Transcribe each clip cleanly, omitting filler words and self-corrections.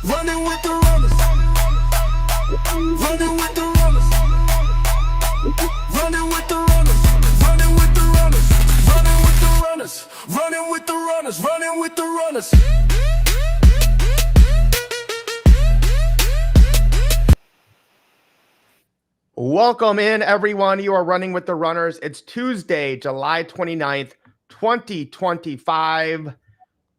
Running with the runners. Running with the runners. Running with the runners. Running with the runners. Running with the runners. Running with the runners. Running with the runners. Welcome in, everyone. You are running with the runners. It's Tuesday, July 29th, 2025.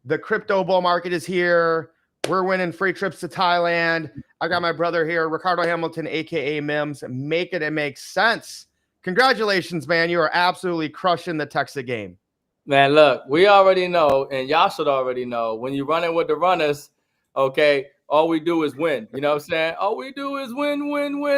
The crypto bull market is here. We're winning free trips to Thailand. I got my brother here, Ricardo Hamilton, aka Mims. Make it make sense. Congratulations, man. You are absolutely crushing the Texas game. Man, look, we already know, and y'all should already know, when you're running with the runners, okay, all we do is win. You know what I'm saying? All we do is win,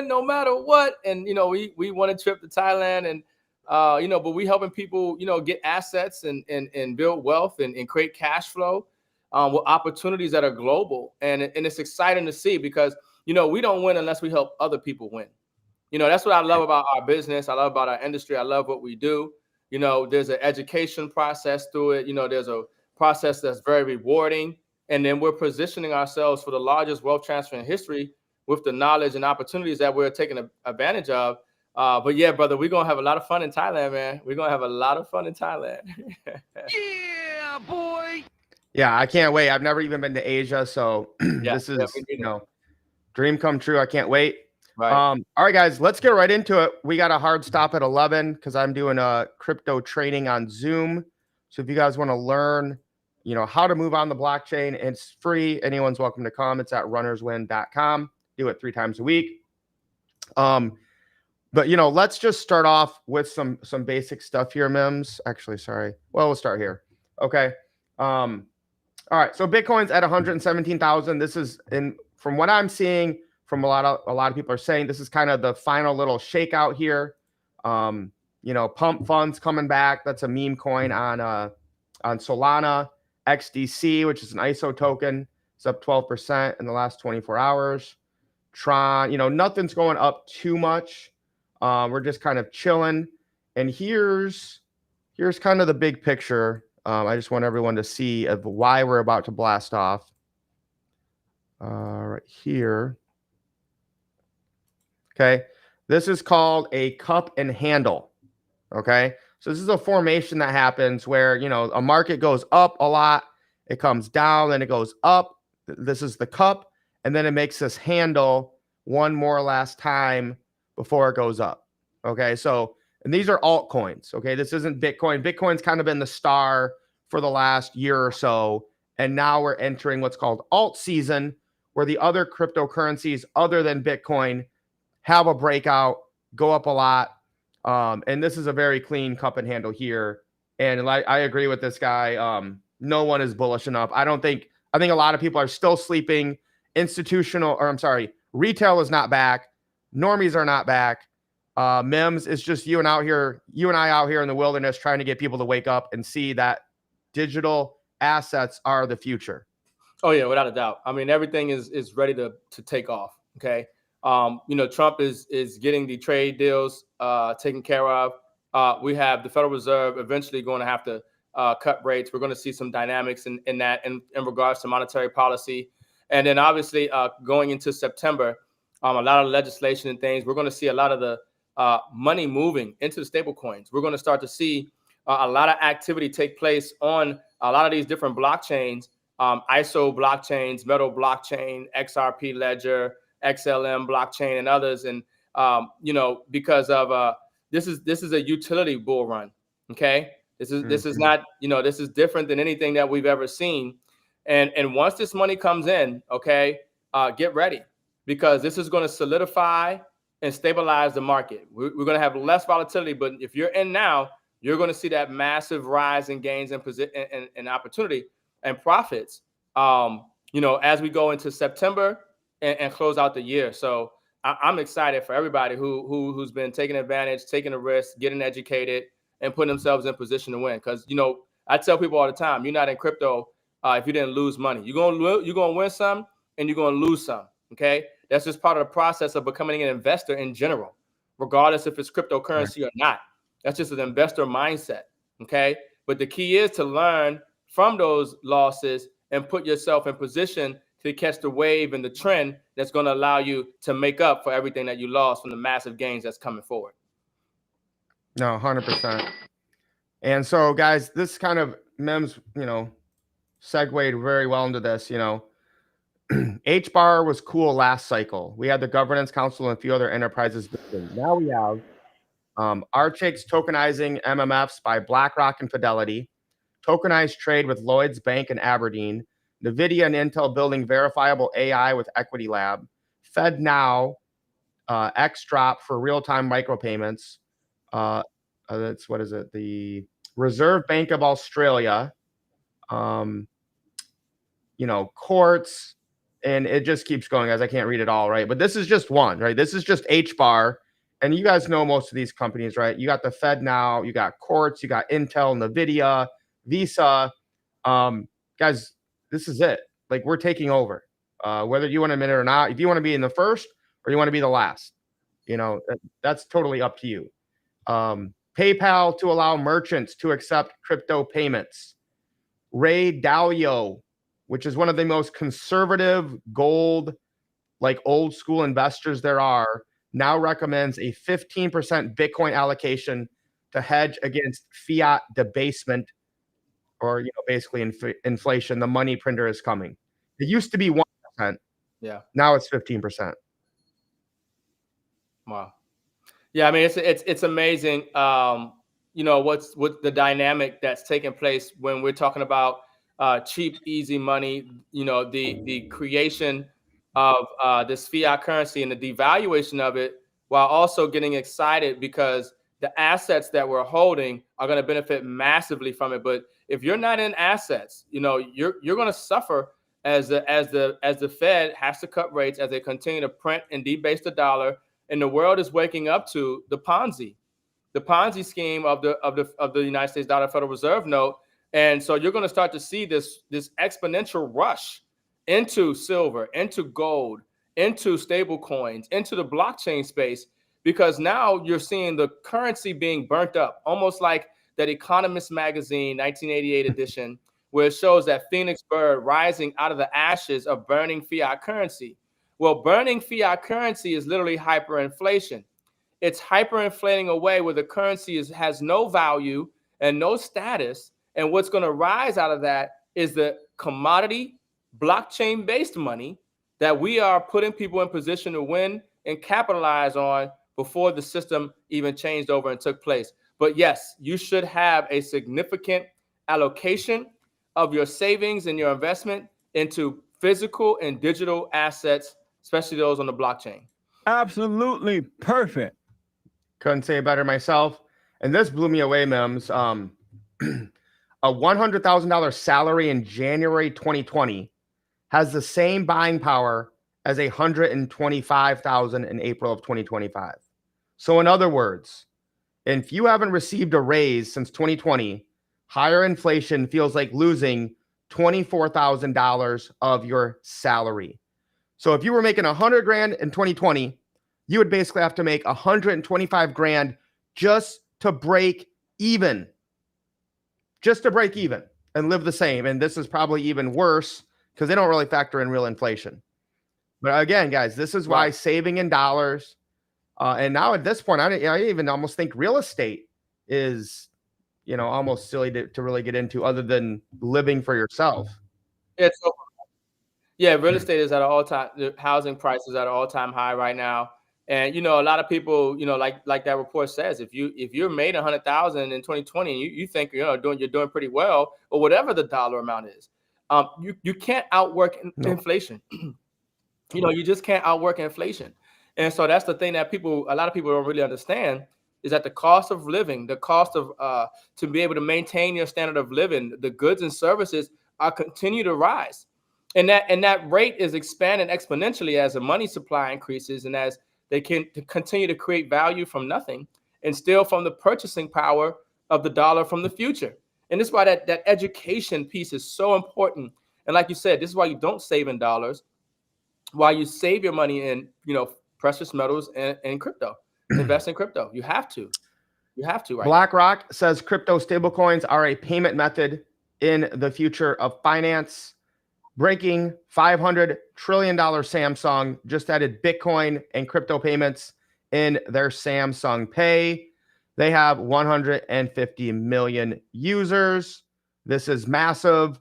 no matter what. And, you know, we won a trip to Thailand and, but we helping people, get assets and build wealth and create cash flow with opportunities that are global. And it's exciting to see because, we don't win unless we help other people win. That's what I love about our business. I love about our industry. I love what we do. There's an education process through it. There's a process that's very rewarding. And then we're positioning ourselves for the largest wealth transfer in history with the knowledge and opportunities that we're taking advantage of. But yeah, brother, we're going to have a lot of fun in Thailand, man. We're going to have a lot of fun in Thailand. Yeah, boy. Yeah, I can't wait. I've never even been to Asia. So this is, dream come true. I can't wait. Right. All right, guys, let's get right into it. We got a hard stop at 11 because I'm doing a crypto training on Zoom. So if you guys want to learn, how to move on the blockchain, it's free. Anyone's welcome to come. It's at runnerswin.com. Do it 3 times a week. But let's just start off with some basic stuff here, Mims. Actually, sorry. Well, we'll start here. Okay. All right. So Bitcoin's at 117,000. This is from what I'm seeing. From a lot of people are saying this is kind of the final little shakeout here. Pump funds coming back. That's a meme coin on Solana. XDC, which is an ISO token, it's up 12% in the last 24 hours. Tron, nothing's going up too much. We're just kind of chilling. And here's kind of the big picture. I just want everyone to see of why we're about to blast off. Right here. Okay, this is called a cup and handle. Okay, so this is a formation that happens where, a market goes up a lot, it comes down, then it goes up. This is the cup, and then it makes this handle one more last time before it goes up. Okay, so, and these are altcoins. Okay, this isn't Bitcoin. Bitcoin's kind of been the star for the last year or so, and now we're entering what's called alt season, where the other cryptocurrencies other than Bitcoin have a breakout, go up a lot. And this is a very clean cup and handle here. And I agree with this guy. No one is bullish enough. I think a lot of people are still sleeping. Retail is not back. Normies are not back. Mims, it's just you and I out here in the wilderness trying to get people to wake up and see that digital assets are the future. Oh yeah, without a doubt. I mean, everything is ready to take off. Okay. Trump is getting the trade deals taken care of. We have the Federal Reserve eventually going to have to cut rates. We're going to see some dynamics in that in regards to monetary policy. And then obviously going into September, a lot of legislation and things, we're going to see a lot of the money moving into the stable coins. We're going to start to see a lot of activity take place on a lot of these different blockchains, ISO blockchains, Metal blockchain, XRP Ledger, XLM blockchain, and others. And, because of this is a utility bull run. Okay. This is not, this is different than anything that we've ever seen. And once this money comes in, okay, get ready, because this is going to solidify and stabilize the market. We're going to have less volatility, but if you're in now, you're going to see that massive rise in gains and opportunity and profits, as we go into September and close out the year. So I'm excited for everybody who's been taking advantage, taking a risk, getting educated, and putting themselves in position to win. Because, I tell people all the time, you're not in crypto if you didn't lose money. You're gonna win some and you're gonna lose some. Okay, that's just part of the process of becoming an investor in general, regardless if it's cryptocurrency or not. That's just an investor mindset. Okay, but the key is to learn from those losses and put yourself in position to catch the wave and the trend that's going to allow you to make up for everything that you lost from the massive gains that's coming forward. No, 100%. And so, guys, this kind of Mims, segued very well into this. H-bar was cool last cycle. We had the governance council and a few other enterprises building. Now we have Archix tokenizing MMFs by BlackRock and Fidelity, tokenized trade with Lloyd's Bank and Aberdeen, NVIDIA and Intel building verifiable AI with Equity Lab, FedNow, XDrop for real-time micropayments. That's what is it? The Reserve Bank of Australia, courts, and it just keeps going, guys. I can't read it all, right? But this is just one, right? This is just H-bar. And you guys know most of these companies, right? You got the FedNow, you got Quartz, you got Intel, NVIDIA, Visa. Guys, this is it. Like, we're taking over. Whether you want to admit it or not, if you want to be in the first or you want to be the last, that's totally up to you. PayPal to allow merchants to accept crypto payments. Ray Dalio, which is one of the most conservative gold, like old school investors there are, now recommends a 15% Bitcoin allocation to hedge against fiat debasement, or basically inflation. The money printer is coming. It used to be 1%. Yeah. Now it's 15%. Wow. Yeah, I mean, it's amazing. What's the dynamic that's taking place when we're talking about cheap, easy money. The creation of this fiat currency and the devaluation of it, while also getting excited because the assets that we're holding are going to benefit massively from it. But if you're not in assets, you're going to suffer as the Fed has to cut rates, as they continue to print and debase the dollar, and the world is waking up to the Ponzi scheme of the United States dollar Federal Reserve note. And so you're going to start to see this exponential rush into silver, into gold, into stable coins, into the blockchain space, because now you're seeing the currency being burnt up, almost like that Economist magazine 1988 edition, where it shows that Phoenix bird rising out of the ashes of burning fiat currency. Well, burning fiat currency is literally hyperinflation. It's hyperinflating away where the currency has no value and no status. And what's going to rise out of that is the commodity blockchain-based money that we are putting people in position to win and capitalize on before the system even changed over and took place. But yes, you should have a significant allocation of your savings and your investment into physical and digital assets, especially those on the blockchain. Absolutely perfect. Couldn't say it better myself. And this blew me away, Mims. A $100,000 salary in January 2020 has the same buying power as $125,000 in April of 2025. So in other words, if you haven't received a raise since 2020, higher inflation feels like losing $24,000 of your salary. So if you were making 100 grand in 2020, you would basically have to make 125 grand just to break even. Just to break even and live the same. And this is probably even worse because they don't really factor in real inflation. But again, guys, this is why saving in dollars, and now at this point, I even almost think real estate is, almost silly to really get into, other than living for yourself. Real estate is at an all-time. The housing prices at an all-time high right now. And a lot of people, like that report says, if you're made 100,000 in 2020, you think you're doing pretty well, or whatever the dollar amount is, you can't outwork inflation. You just can't outwork inflation. And so that's the thing that a lot of people don't really understand, is that the cost of living, the cost of to be able to maintain your standard of living, the goods and services continue to rise, and that rate is expanding exponentially as the money supply increases and as they can continue to create value from nothing and steal from the purchasing power of the dollar from the future. And this is why that education piece is so important. And like you said, this is why you don't save in dollars, why you save your money in precious metals and crypto. Invest in crypto. You have to. Right? BlackRock says crypto stablecoins are a payment method in the future of finance. Breaking $500 trillion Samsung just added Bitcoin and crypto payments in their Samsung Pay. They have 150 million users. This is massive,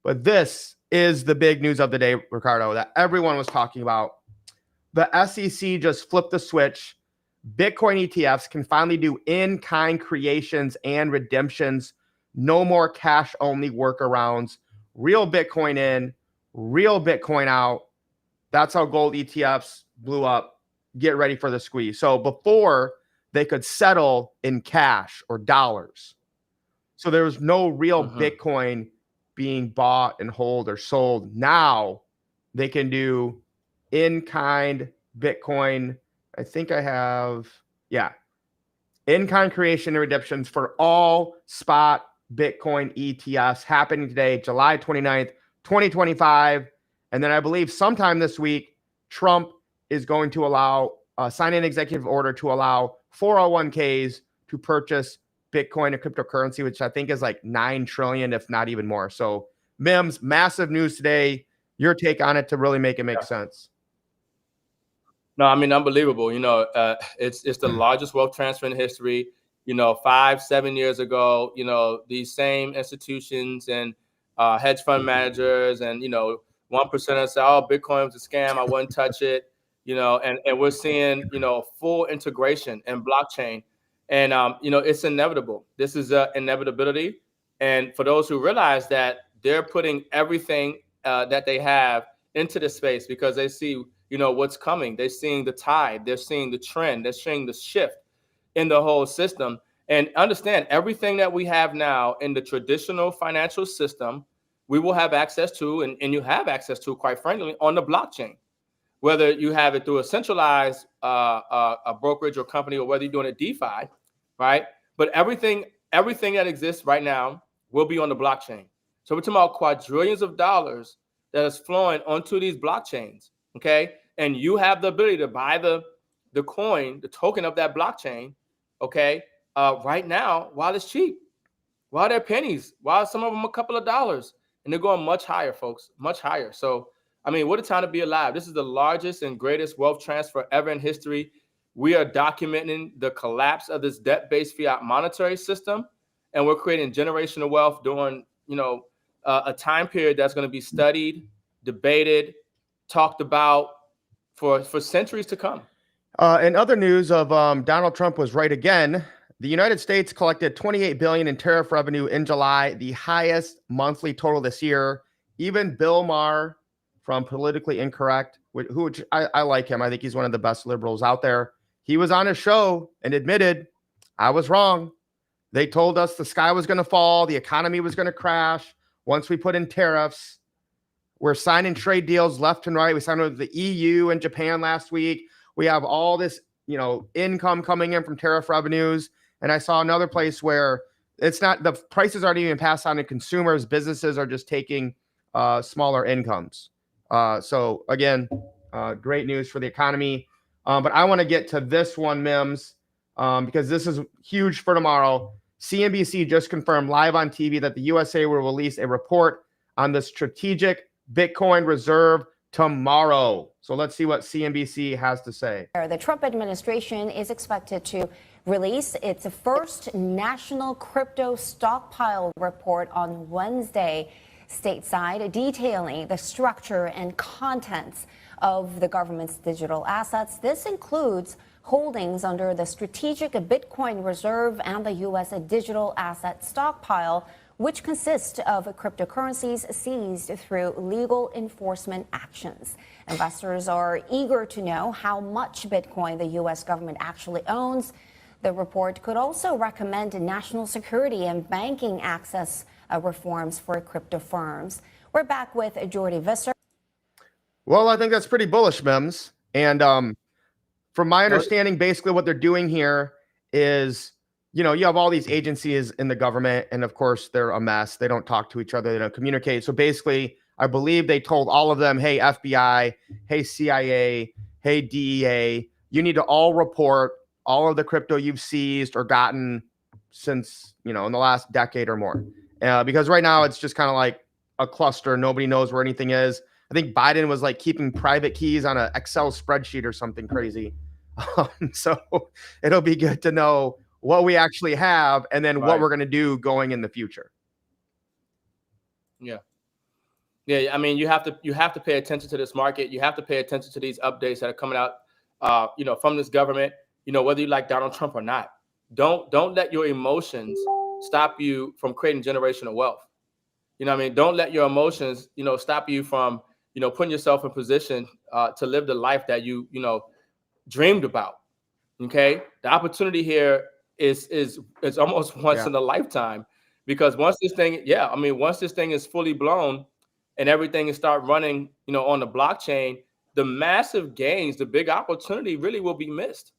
but this is the big news of the day, Ricardo, that everyone was talking about. The SEC just flipped the switch. Bitcoin ETFs can finally do in-kind creations and redemptions. No more cash-only workarounds. Real Bitcoin in, real Bitcoin out. That's how gold ETFs blew up. Get ready for the squeeze. So before, they could settle in cash or dollars. So there was no real Bitcoin being bought and hold or sold. Now they can do in-kind Bitcoin. I think I have, in-kind creation and redemptions for all spot Bitcoin ETFs happening today, July 29th, 2025. And then I believe sometime this week, Trump is going to sign an executive order to allow 401ks to purchase Bitcoin and cryptocurrency, which I think is like 9 trillion, if not even more. So Mims, massive news today. Your take on it to really make it make sense. No, I mean, unbelievable. It's the largest wealth transfer in history. 5-7 years ago, these same institutions and hedge fund managers and 1% say, "Oh, Bitcoin was a scam. I wouldn't touch it." And we're seeing full integration and blockchain, and it's inevitable. This is an inevitability, and for those who realize that, they're putting everything that they have into the space because they see what's coming. They're seeing the tide. They're seeing the trend. They're seeing the shift in the whole system. And understand, everything that we have now in the traditional financial system, we will have access to, and you have access to, quite frankly, on the blockchain. Whether you have it through a centralized a brokerage or company, or whether you're doing a DeFi, right? But everything that exists right now will be on the blockchain. So we're talking about quadrillions of dollars that is flowing onto these blockchains, okay? And you have the ability to buy the coin, the token of that blockchain, okay, right now while it's cheap, while they're pennies, while some of them a couple of dollars, and they're going much higher, folks, much higher. So, I mean, what a time to be alive. This is the largest and greatest wealth transfer ever in history. We are documenting the collapse of this debt-based fiat monetary system, and we're creating generational wealth during, a time period that's going to be studied, debated, talked about for centuries to come. In other news of Donald Trump was right again. The United States collected $28 billion in tariff revenue in July, the highest monthly total this year. Even Bill Maher from Politically Incorrect, which I like him. I think he's one of the best liberals out there. He was on his show and admitted, I was wrong. They told us the sky was going to fall, the economy was going to crash once we put in tariffs. We're signing trade deals left and right. We signed with the EU and Japan last week. We have all this, income coming in from tariff revenues. And I saw another place where it's not, the prices aren't even passed on to consumers. Businesses are just taking smaller incomes. So again, great news for the economy. But I want to get to this one, Mims, because this is huge for tomorrow. CNBC just confirmed live on TV that the USA will release a report on the strategic Bitcoin reserve tomorrow. So let's see what CNBC has to say. The Trump administration is expected to release its first national crypto stockpile report on Wednesday stateside, detailing the structure and contents of the government's digital assets. This includes holdings under the Strategic Bitcoin Reserve and the U.S. Digital Asset Stockpile, which consists of cryptocurrencies seized through legal enforcement actions. Investors are eager to know how much Bitcoin the U.S. government actually owns. The report could also recommend national security and banking access reforms for crypto firms. We're back with Jordy Visser. Well, I think that's pretty bullish, Mims. And from my understanding, basically what they're doing here is, you have all these agencies in the government, and of course they're a mess. They don't talk to each other. They don't communicate. So basically, I believe they told all of them, hey, FBI, hey, CIA, hey, DEA, you need to all report all of the crypto you've seized or gotten since, in the last decade or more. Because right now it's just kind of like a cluster. Nobody knows where anything is. I think Biden was like keeping private keys on an Excel spreadsheet or something crazy. So it'll be good to know what we actually have and then what we're going to do going in the future. Yeah. Yeah. I mean, you have to pay attention to this market. You have to pay attention to these updates that are coming out, from this government, whether you like Donald Trump or not. Don't let your emotions stop you from creating generational wealth. Don't let your emotions, stop you from, putting yourself in position to live the life that you dreamed about. Okay. The opportunity here is almost once in a lifetime, because once this thing is fully blown and everything is start running, on the blockchain, the massive gains, the big opportunity really will be missed.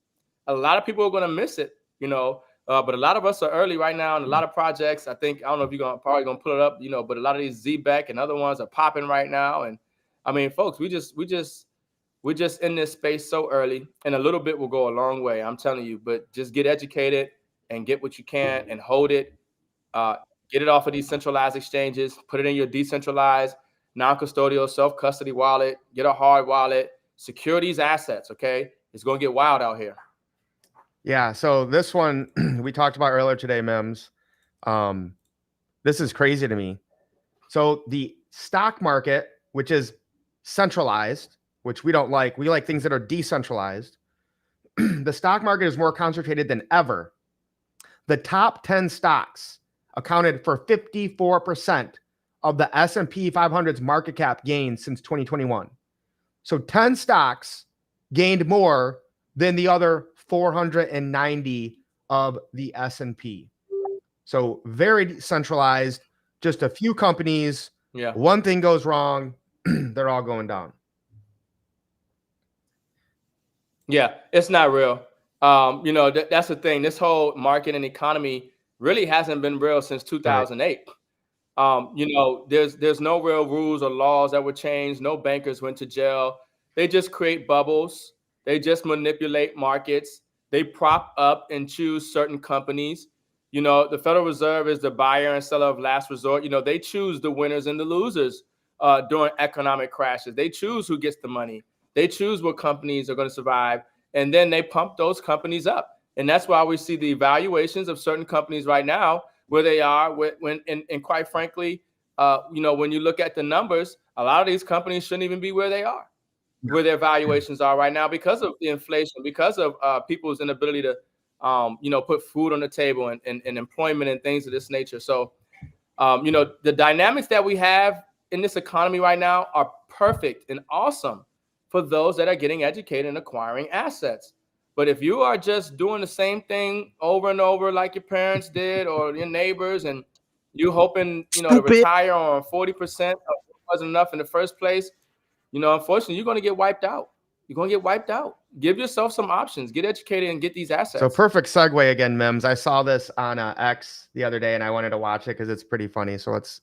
A lot of people are going to miss it, but a lot of us are early right now, and a lot of projects. I don't know if you're probably gonna pull it up, but a lot of these ZBEC and other ones are popping right now. And I mean, folks, we're just in this space so early, and a little bit will go a long way. I'm telling you. But just get educated and get what you can and hold it. Get it off of these centralized exchanges. Put it in your decentralized, non-custodial, self-custody wallet. Get a hard wallet. Secure these assets. Okay, it's gonna get wild out here. Yeah, so this one we talked about earlier today, Mims. This is crazy to me. So the stock market, which is centralized, which we don't like, we like things that are decentralized. The stock market is more concentrated than ever. The top 10 stocks accounted for 54% of the S&P 500's market cap gains since 2021. So 10 stocks gained more than the other 490 of the S&P. So very centralized, just a few companies. Yeah. One thing goes wrong, they're all going down. Yeah, it's not real. That's the thing. This whole market and economy really hasn't been real since 2008. There's no real rules or laws that were changed. No bankers went to jail. They just create bubbles. They just manipulate markets. They prop up and choose certain companies. The Federal Reserve is the buyer and seller of last resort. They choose the winners and the losers during economic crashes. They choose who gets the money. They choose what companies are going to survive. And then they pump those companies up. And that's why we see the valuations of certain companies right now where they are. And quite frankly, when you look at the numbers, a lot of these companies shouldn't even be where they are, where their valuations are right now, because of the inflation, because of people's inability to, put food on the table and employment and things of this nature. So, the dynamics that we have in this economy right now are perfect and awesome for those that are getting educated and acquiring assets. But if you are just doing the same thing over and over like your parents did or your neighbors, and you hoping, to retire on 40% of what wasn't enough in the first place, unfortunately, you're going to get wiped out. You're going to get wiped out. Give yourself some options. Get educated and get these assets. So perfect segue again, Mims. I saw this on X the other day, and I wanted to watch it because it's pretty funny. So let's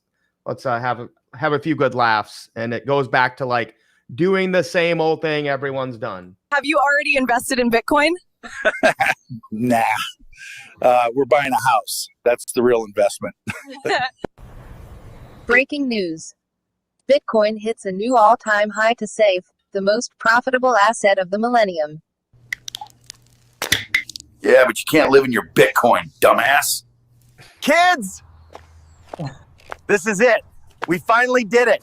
have a few good laughs. And it goes back to like doing the same old thing everyone's done. Have you already invested in Bitcoin? Nah. We're buying a house. That's the real investment. Breaking news. Bitcoin hits a new all-time high to save, the most profitable asset of the millennium. Yeah, but you can't live in your Bitcoin, dumbass. Kids, this is it. We finally did it.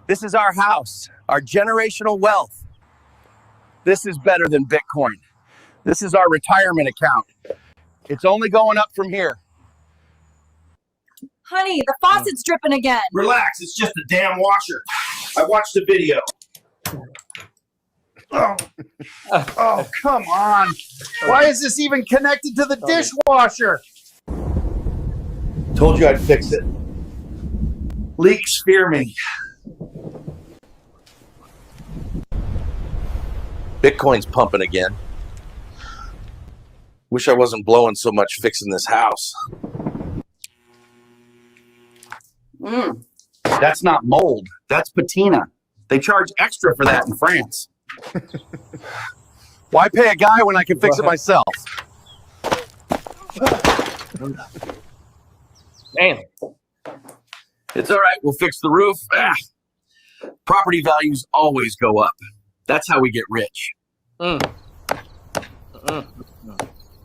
This is our house, our generational wealth. This is better than Bitcoin. This is our retirement account. It's only going up from here. Honey, the faucet's dripping again. Relax, it's just a damn washer. I watched the video. Oh, come on. Why is this even connected to the dishwasher? Told you I'd fix it. Leaks fear me. Bitcoin's pumping again. Wish I wasn't blowing so much fixing this house. That's not mold. That's patina. They charge extra for that in France. Why pay a guy when I can fix it myself? Damn. It's all right. We'll fix the roof. Property values always go up. That's how we get rich.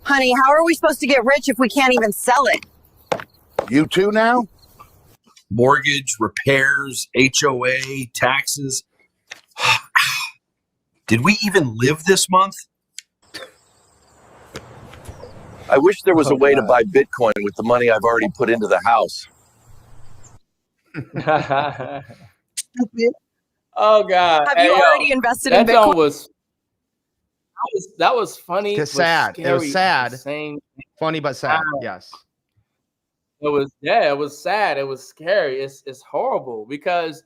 Honey, how are we supposed to get rich if we can't even sell it? You too now? Mortgage, repairs, HOA, taxes. Did we even live this month? I wish there was a way to buy Bitcoin with the money I've already put into the house. Oh God! Have you already invested in That Bitcoin? that was funny. It's but sad. It was scary at sad. the same Funny but sad. Wow. Yes. It was sad. It was scary. It's horrible because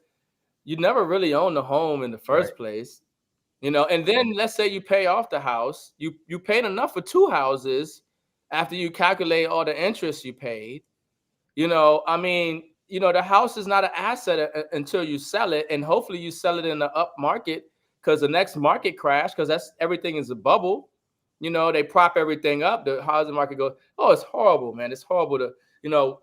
you never really own the home in the first place, you know. And then let's say you pay off the house, you paid enough for 2 houses after you calculate all the interest you paid. You know, I mean, you know, the house is not an asset until you sell it, and hopefully you sell it in the up market because the next market crash, because that's everything is a bubble. You know, they prop everything up. The housing market goes, oh, it's horrible, man. It's horrible to, you know,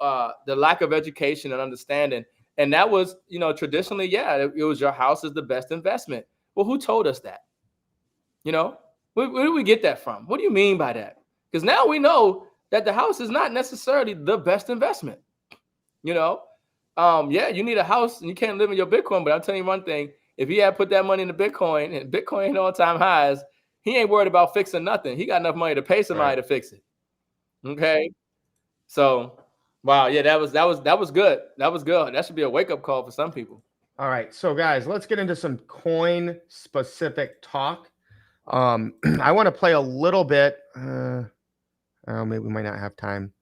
the lack of education and understanding. And that was, you know, traditionally, yeah, it was your house is the best investment. Well, who told us that? You know, where do we get that from? What do you mean by that? Because now we know that the house is not necessarily the best investment. You know, yeah, you need a house and you can't live in your Bitcoin. But I'll tell you one thing: if he had put that money into Bitcoin and Bitcoin ain't all-time highs, he ain't worried about fixing nothing. He got enough money to pay somebody to fix it. Okay, so wow, yeah, that was good. That was good. That should be a wake-up call for some people. All right, so guys, let's get into some coin specific talk. I want to play a little bit. Maybe we might not have time.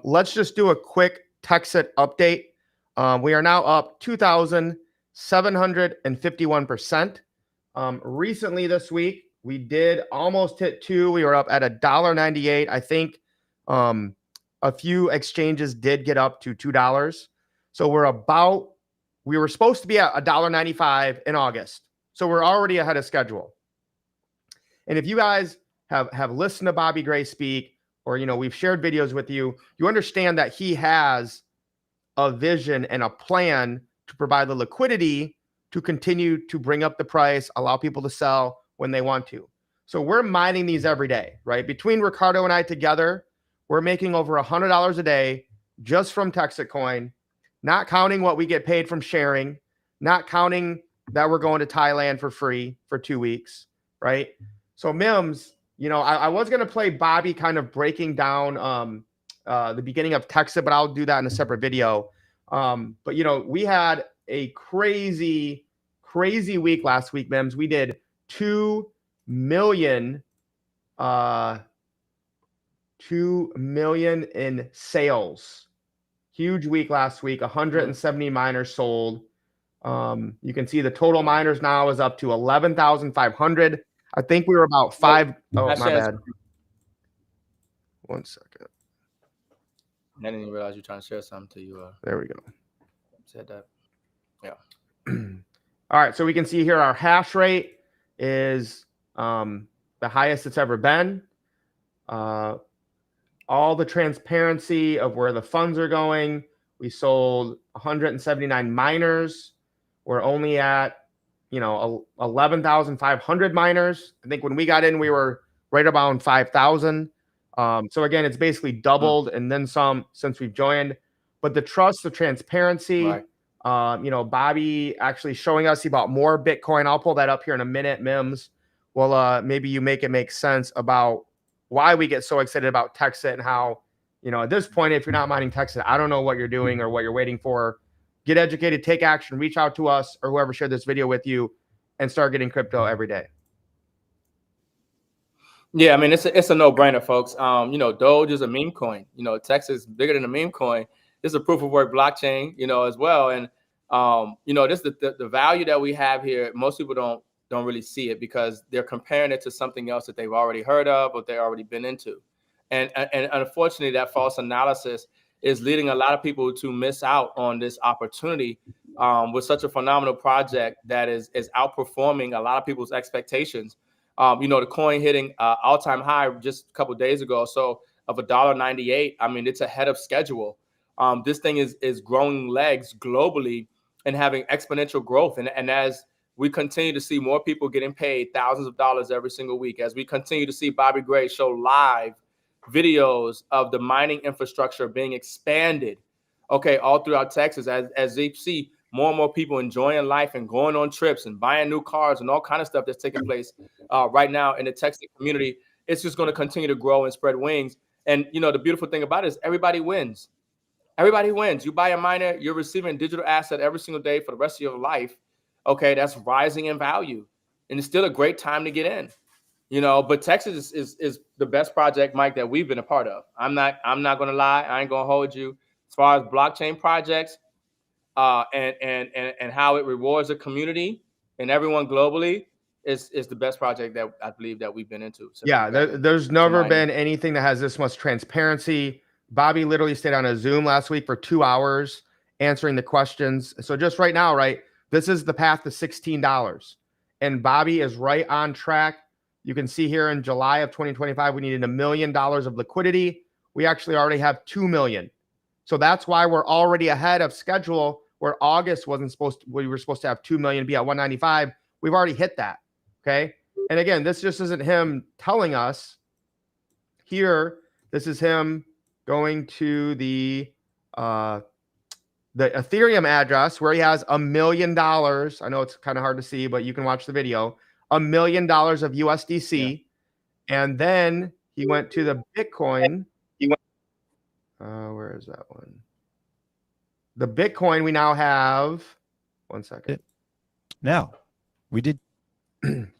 Let's just do a quick Texit update. We are now up 2,751%. Recently this week, we did almost hit 2. We were up at $1.98. I think a few exchanges did get up to $2. So we were supposed to be at $1.95 in August. So we're already ahead of schedule. And if you guys have listened to Bobby Gray speak, or, you know, we've shared videos with you, you understand that he has a vision and a plan to provide the liquidity to continue to bring up the price, allow people to sell when they want to. So we're mining these every day, right? Between Ricardo and I together, we're making over $100 a day just from Texit Coin, not counting what we get paid from sharing, not counting that we're going to Thailand for free for 2 weeks, right? So Mims, you know, I was going to play Bobby kind of breaking down the beginning of Texit, but I'll do that in a separate video. But, you know, we had a crazy week last week, Mims. We did 2 million in sales. Huge week last week. 170 miners sold. You can see the total miners now is up to 11,500. I think we were about 5. Oh, my bad. 1 second. I didn't even realize you're trying to share something to you. There we go. Said that. Yeah. All right. So we can see here our hash rate is the highest it's ever been. All the transparency of where the funds are going. We sold 179 miners. We're only at, you know, 11,500 miners. I think when we got in, we were right around 5,000. So again, it's basically doubled and then some since we've joined. But the trust, the transparency, you know, Bobby actually showing us he bought more Bitcoin. I'll pull that up here in a minute, Mims. Well, maybe you make it make sense about why we get so excited about Texit and how, you know, at this point, if you're not mining Texit, I don't know what you're doing or what you're waiting for. Get educated, take action, reach out to us or whoever shared this video with you and start getting crypto every day. Yeah, I mean, it's a no-brainer, folks. You know, Doge is a meme coin. You know, Texas is bigger than a meme coin. It's a proof of work blockchain, you know, as well. And you know, this the value that we have here. Most people don't really see it because they're comparing it to something else that they've already heard of or they've already been into. And unfortunately, that false analysis is leading a lot of people to miss out on this opportunity with such a phenomenal project that is outperforming a lot of people's expectations. You know, the coin hitting all-time high just a couple of days ago or so of $1.98. I mean, it's ahead of schedule. This thing is growing legs globally and having exponential growth. And as we continue to see more people getting paid thousands of dollars every single week, as we continue to see Bobby Gray show live videos of the mining infrastructure being expanded, okay, all throughout Texas, as they see more and more people enjoying life and going on trips and buying new cars and all kind of stuff that's taking place right now in the Texas community, it's just going to continue to grow and spread wings. And, you know, the beautiful thing about it is everybody wins. Everybody wins. You buy a miner, you're receiving a digital asset every single day for the rest of your life. Okay, that's rising in value. And it's still a great time to get in. You know, but Texas is the best project, Mike, that we've been a part of. I'm not gonna lie, I ain't gonna hold you. As far as blockchain projects, and how it rewards the community and everyone globally is the best project that I believe that we've been into. Yeah, there's never been anything that has this much transparency. Bobby literally stayed on a Zoom last week for 2 hours answering the questions. So just right now, right, this is the path to $16. And Bobby is right on track. You can see here in July of 2025, we needed $1 million of liquidity. We actually already have 2 million. So that's why we're already ahead of schedule, where August we were supposed to have 2 million, be at 195. We've already hit that. Okay. And again, this just isn't him telling us here. This is him going to the Ethereum address where he has $1 million. I know it's kind of hard to see, but you can watch the video. $1 million of USDC. Yeah. And then he went to the Bitcoin. Where is that one? The Bitcoin we now have. 1 second. Now, we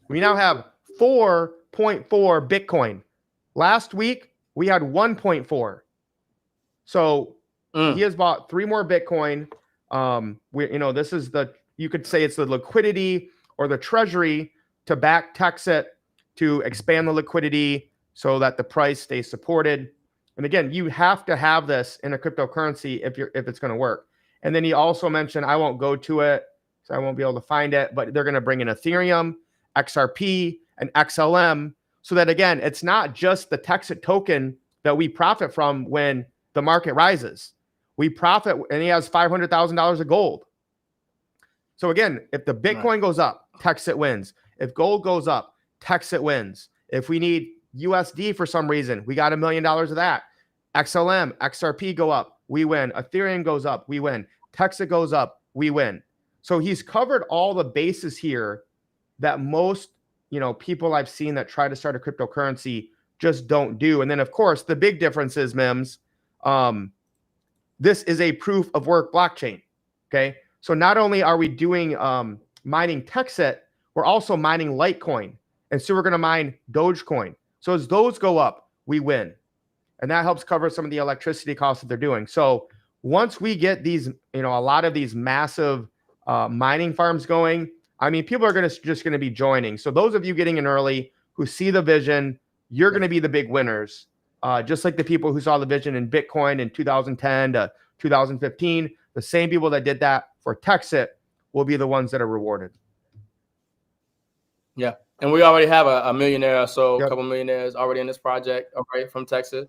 now have 4.4 Bitcoin. Last week we had 1.4. So he has bought 3 more Bitcoin. This is you could say it's the liquidity or the treasury to back Texas to expand the liquidity so that the price stays supported. And again, you have to have this in a cryptocurrency if it's going to work. And then he also mentioned, I won't go to it, so I won't be able to find it, but they're going to bring in Ethereum, XRP, and XLM, so that again, it's not just the Texas token that we profit from when the market rises. We profit, and he has $500,000 of gold. So again, if the Bitcoin goes up, Texas wins. If gold goes up, Texas wins. If we need USD for some reason, we got $1 million of that. XLM, XRP go up, we win. Ethereum goes up, we win. Texas goes up, we win. So he's covered all the bases here that most, people I've seen that try to start a cryptocurrency just don't do. And then of course, the big difference is, Mims, this is a proof of work blockchain. Okay. So not only are we doing mining Texas, we're also mining Litecoin. And so we're going to mine Dogecoin. So as those go up, we win. And that helps cover some of the electricity costs that they're doing. So once we get these, a lot of these massive mining farms going, people are just going to be joining. So those of you getting in early who see the vision, you're going to be the big winners. Just like the people who saw the vision in Bitcoin in 2010 to 2015, the same people that did that for Texas will be the ones that are rewarded. Yeah. And we already have a millionaire or so, a couple millionaires already in this project, okay, from Texas.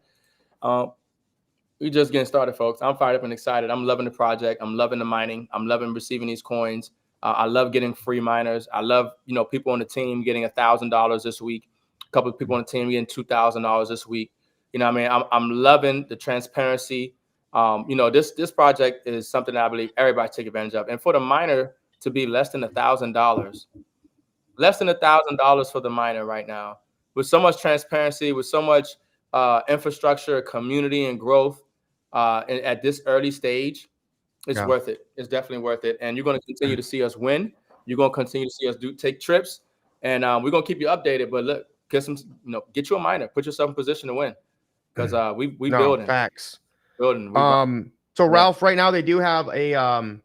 We're just getting started, folks. I'm fired up and excited. I'm loving the project. I'm loving the mining. I'm loving receiving these coins. I love getting free miners. I love, people on the team getting $1,000 this week. A couple of people on the team getting $2,000 this week. I'm loving the transparency. This project is something that I believe everybody take advantage of. And for the miner to be less than $1,000, less than $1,000 for the miner right now, with so much transparency, with so much infrastructure, community, and growth at this early stage, it's worth it. It's definitely worth it. And you're going to continue to see us win. You're going to continue to see us take trips, and we're going to keep you updated. But look, get you a miner, put yourself in position to win, because we building facts. Building. So Ralph, right now they do have a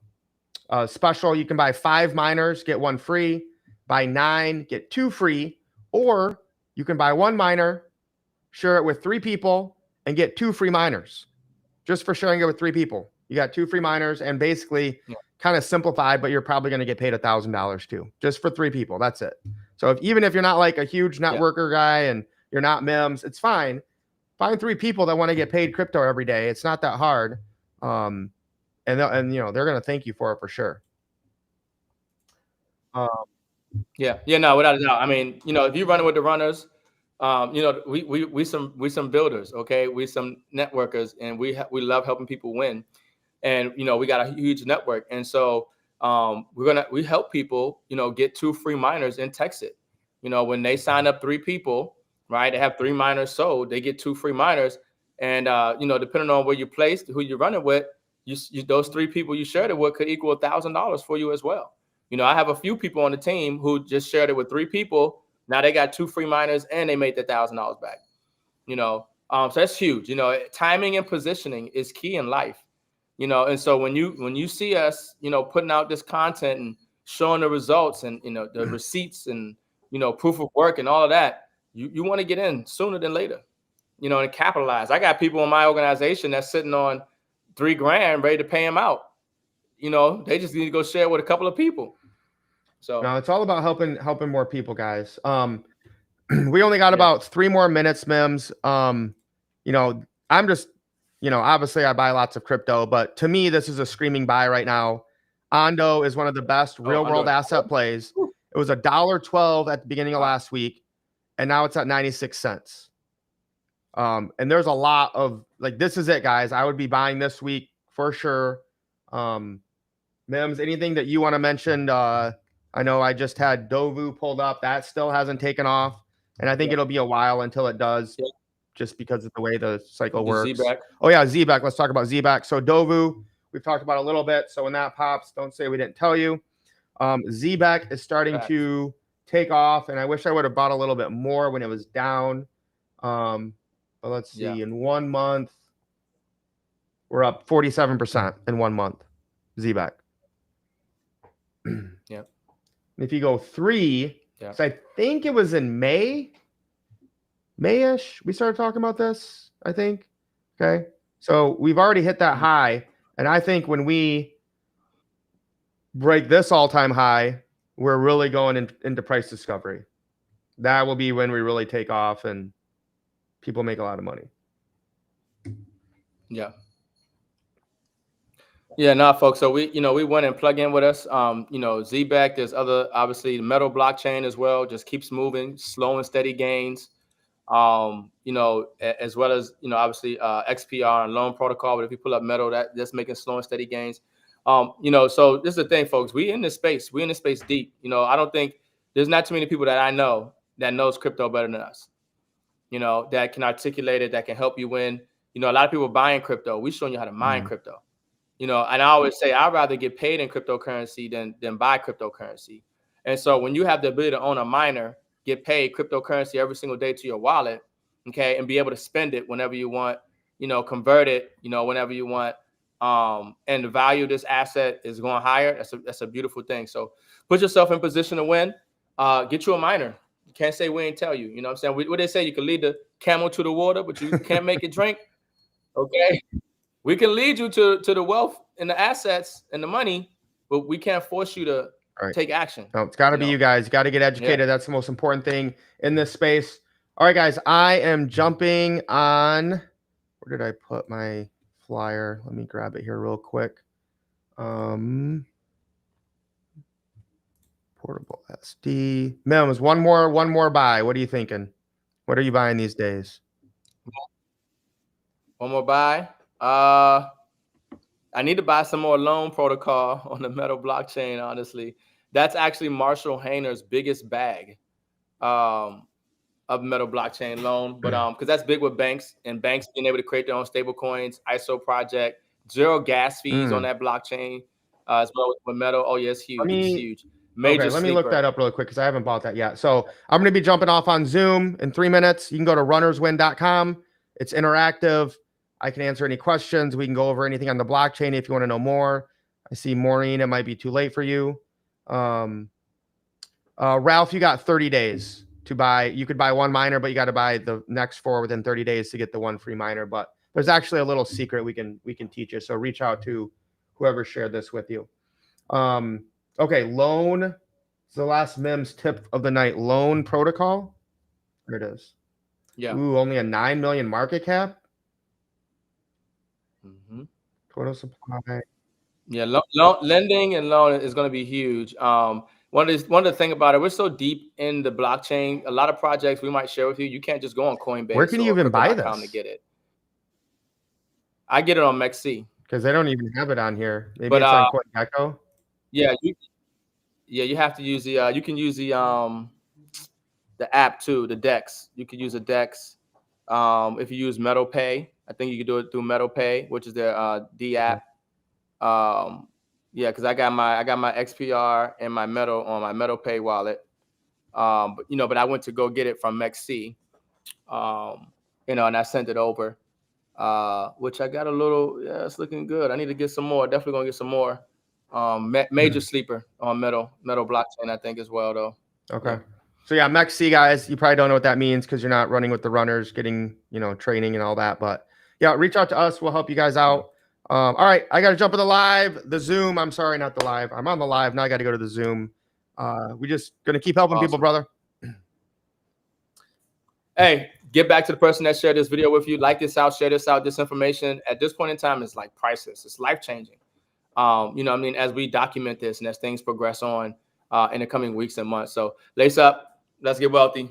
special. You can buy 5 miners, get 1 free. Buy 9, get 2 free, or you can buy 1 miner, share it with 3 people, and get 2 free miners. Just for sharing it with 3 people, you got 2 free miners, and basically kind of simplified, but you're probably going to get paid $1,000 too, just for 3 people. That's it. So even if you're not like a huge networker guy and you're not Mims, it's fine. Find 3 people that want to get paid crypto every day. It's not that hard. And you know, they're going to thank you for it for sure. Yeah, no, without a doubt. I mean, you know, if you're running with the runners, you know, we some builders, okay? We some networkers, and we love helping people win, and you know, we got a huge network, and so we help people, you know, get 2 free miners in Texas. You know, when they sign up 3 people, right? They have 3 miners sold, they get 2 free miners, and you know, depending on where you placed, who you're running with, you those 3 people you shared it with could equal $1,000 for you as well. You know, I have a few people on the team who just shared it with 3 people. Now they got 2 free miners and they made the $1,000 back. You know, so that's huge. You know, timing and positioning is key in life. You know, and so when you see us, you know, putting out this content and showing the results and, you know, the receipts and, you know, proof of work and all of that, you want to get in sooner than later, you know, and capitalize. I got people in my organization that's sitting on $3,000 ready to pay them out. You know, they just need to go share with a couple of people. So no, it's all about helping more people, guys. We only got about 3 more minutes, Mims. You know, I'm just, you know, obviously I buy lots of crypto, but to me, this is a screaming buy right now. Ondo is one of the best real world asset plays. It was $1.12 at the beginning of last week, and now it's at 96 cents. And there's a lot of, like, this is it, guys. I would be buying this week for sure. Mims, anything that you want to mention? I know I just had Dovu pulled up. That still hasn't taken off. And I think it'll be a while until it does, just because of the way the cycle works. Z-back. Oh, yeah, Z-back. Let's talk about Z-back. So Dovu, we've talked about a little bit. So when that pops, don't say we didn't tell you. Z-back is starting to take off. And I wish I would have bought a little bit more when it was down. But let's see. In 1 month, we're up 47% in 1 month. Z-back. Yep. If you go 3, so I think it was in May-ish, we started talking about this, I think. Okay. So we've already hit that high. And I think when we break this all-time high, we're really going into price discovery. That will be when we really take off and people make a lot of money. Yeah. Yeah, nah, folks. So we went and plug in with us. You know, Z-back. There's other, obviously, the metal blockchain as well. Just keeps moving, slow and steady gains. You know, as well as, you know, obviously XPR and loan protocol. But if you pull up metal, that's making slow and steady gains. You know, so this is the thing, folks. We in this space. We in this space deep. You know, I don't think there's not too many people that I know that knows crypto better than us. You know, that can articulate it, that can help you win. You know, a lot of people buying crypto. We showing you how to mine crypto. You know, and I always say I'd rather get paid in cryptocurrency than buy cryptocurrency. And so when you have the ability to own a miner, get paid cryptocurrency every single day to your wallet, okay, and be able to spend it whenever you want, you know, convert it, you know, whenever you want, and the value of this asset is going higher. That's a beautiful thing. So put yourself in position to win. Get you a miner. You can't say we ain't tell you. You know what I'm saying? What they say, you can lead the camel to the water, but you can't make it drink. Okay. We can lead you to the wealth and the assets and the money, but we can't force you to take action. No, it's got to be you guys. You got to get educated. Yeah. That's the most important thing in this space. All right, guys, I am jumping on. Where did I put my flyer? Let me grab it here real quick. Portable SD. Mims, one more buy. What are you thinking? What are you buying these days? One more buy. I need to buy some more loan protocol on the metal blockchain. Honestly, that's actually Marshall Hayner's biggest bag of metal blockchain loan. But because that's big with banks, and banks being able to create their own stable coins, ISO project, 0 gas fees on that blockchain, as well with metal. Oh yeah, it's huge. It's huge. Major. Let me look that up really quick because I haven't bought that yet. So I'm going to be jumping off on Zoom in 3 minutes. You can go to runnerswin.com. It's interactive. I can answer any questions. We can go over anything on the blockchain if you want to know more. I see Maureen, it might be too late for you. Ralph, you got 30 days to buy. You could buy 1 miner, but you got to buy the next 4 within 30 days to get the 1 free miner. But there's actually a little secret we can teach you. So reach out to whoever shared this with you. Okay, loan. It's the last Mims tip of the night. Loan protocol. There it is. Yeah. Ooh, only a 9 million market cap. Photo supply. Yeah, lending and loan is going to be huge. One of the thing about it, we're so deep in the blockchain. A lot of projects we might share with you. You can't just go on Coinbase. Where can you even buy Crypto.com this? to get it? I get it on MEXC. Because they don't even have it on here. Maybe But, it's on CoinGecko. Yeah, you have to use the. You can use the app too, the Dex. You could use a Dex. If you use MetalPay, I think you can do it through MetalPay, which is their D app. Yeah, because I got my XPR and my Metal on my MetalPay wallet. But I went to go get it from MEXC. And I sent it over. Which I got a little. Yeah, it's looking good. I need to get some more. Definitely gonna get some more. Major sleeper on Metal blockchain, I think, as well though. Okay. Yeah. So yeah, MEXC guys, you probably don't know what that means because you're not running with the runners, getting training and all that. But yeah, reach out to us. We'll help you guys out. All right, I got to jump in the Zoom. I'm sorry, not the live. I'm on the live now. I got to go to the Zoom. We just gonna keep helping people, brother. Hey, get back to the person that shared this video with you. Like this out, share this out. This information at this point in time is like priceless. It's life changing. As we document this and as things progress on in the coming weeks and months. So lace up. Let's get wealthy.